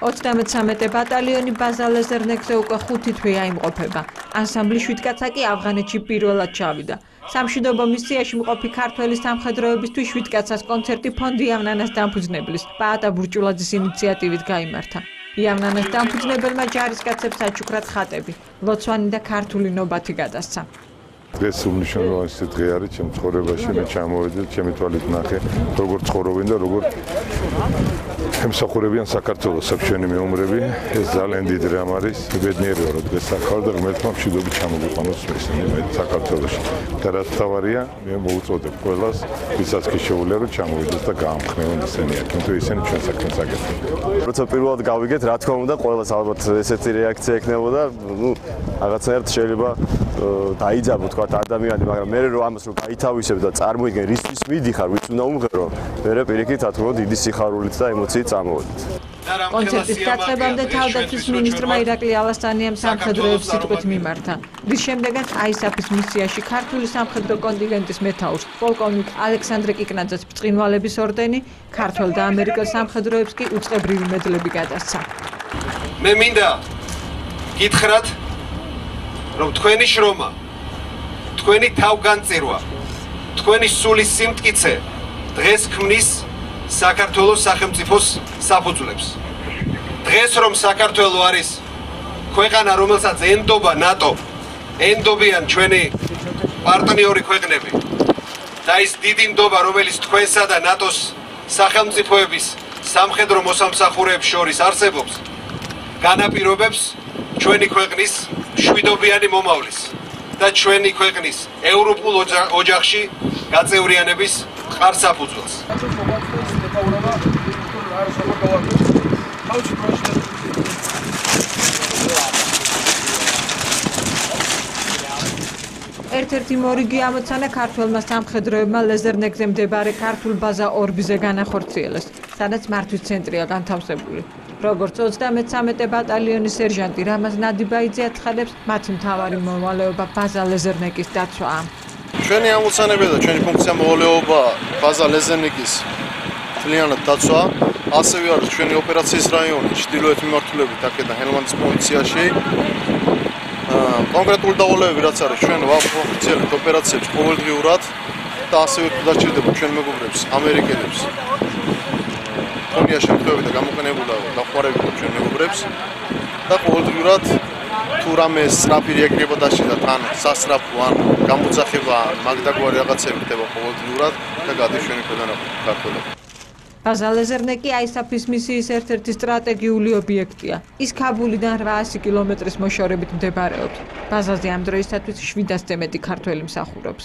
Ოცდამეცამეტე ბატალიონი ბაზა ლეზერნეკზე უკვე 5 თვე აიმყოფება. ანსამბლი 7 კაცი კი ავღანეთში პირველად ჩავიდა. სამშვიდობო მისიაში მყოფი ქართველი სამხედროებისთვის 7 კაცას კონცერტი ფონდი იავნანას დამფუძნებლის პაატა ბურჭულაძის ინიციატივით გაიმართა. იავნანას დამფუძნებელმა ჯარისკაცებს აჩუქრათ ხატები, ლოცვანი და ქართული ნობათი გადასცა. დღეს უმნიშვნელოვანესი დღე არის ჩემ ცხოვრებაში, მე ჩამოვედი, ჩემი თვალით ნახე, როგორ ცხოვრობენ და როგორ ემსახურებიან საქართველოს ჩვენი მეომრები. ეს ძალიან დიდი რამ არის. ბედნიერია რომ დღეს ახალ და ღმერთმა მშვიდობით ჩამოგიყვანოს მე საქართველოში. და რაც თავარია, მე მოუწოდებ ყველას, ვისაც კი შეუძლია რომ ჩამოვიდეს და გაამხნევონ ისინი, თუმცა ისინი ჩვენ საქმეს აკეთებენ. როცა პირველად გავიგეთ, რა თქმა უნდა, ყველას ალბათ ესეთი რეაქცია ექნებოდა, რაღაცნაირად შეიძლება დაიძაბო თქვა ადამიანი, მაგრამ მე რომ ამას გაითავისებ და წარმოიდგენ რისთვის მიდიხარ, ვიც უნდა უმღერო, მე პირიქით რა თქმა უნდა დიდი სიხარულით და ემოციით წამოვედით. კონცერტის დაწყებამდე თავდაცვის მინისტრმა ირაკლი ალასტანიამ სამხედროებს სიტყვით მიმართა. რის შემდეგაც აისაფის მისიაში ქართული სამხედრო კონტინგენტის მეთაურს პოლკოვნიკ ალექსანდრე კიკნაძეს ბრწყინვალების ორდენი, ქართველ და ამერიკელ სამხედროებს კი უწყებრივი მედლები გადასცა. მე მინდა გითხრათ, რომ თქვენი შრომა, თქვენი თავგანწირვა, თქვენი სულის სიმტკიცე დღეს ქმნის საქართველოს სახელმწიფოს საფუძვლებს. დღეს რომ საქართველო არის ქვეყანა, რომელსაც ენდობა ნატო, ენდობიან ჩვენი პარტნიორი ქვეყნები და ის დიდი ნდობა, რომელიც თქვენსა და ნატოს სახელმწიფოების სამხედრო მოსამსახურეებს შორის არსებობს, განაპირობებს ჩვენი ქვეყნის მშვიდობიანი მომავლის და ჩვენი ქვეყნის ევროპულ ოჯახში გაწევრიანების ყარსაფუძველს. ერთ-ერთი მორიგი ამოცანა ქართველმა სამხედროებმა ლეზერნეკზე მდებარე ქართულ ბაზა ორბიზე განახორციელეს, სადაც მართვის ცენტრია განთავსებული. როგორც 33 ბატალიონის სერჟანტი რამაზ ნადიბაიძე აცხადებს, მათი მთავარი მოვალეობა ბაზა ლეზერნეკის დაცვაა. ჩვენი ამოცანები და ჩვენი ფუნქცია მოვალეობა ბაზა ლეზერნიკის მთლიანად დაცვა. ასევე არის ჩვენი ოპერაციის რაიონი ჩრდილოეთ მიმართულებით აქედან ჰელმანდის პროვინციაში. კონკრეტული დავალებები რაც არის ჩვენ ვახორციელებთ ოპერაციებს ყოველდღიურად და ასევე დაჭირდება ჩვენ მეგობრებს, ამერიკელებს. ხონია შემთხვევები და გამოყენებულა დახმარებით ჩვენ მეგობრებს და ყოველდღიურად თუ რამე სწრაფი რეაგირება დაჭირდა თან სასწრაფო ან გამოძახება ან მაგდაგვარი რაღაცები ხდება ყოველდღიურად და გადის ჩვენი ქვეყანა საქართველოში. ბაზა ლეზერნეკი აისაფის მისიის ერთ-ერთი სტრატეგიული ობიექტია. ის ქაბულიდან 800 კილომეტრის მოშორებით მდებარეობს. ბაზაზე ამ დროისათვის 700-ზე მეტი ქართველი მსახურობს.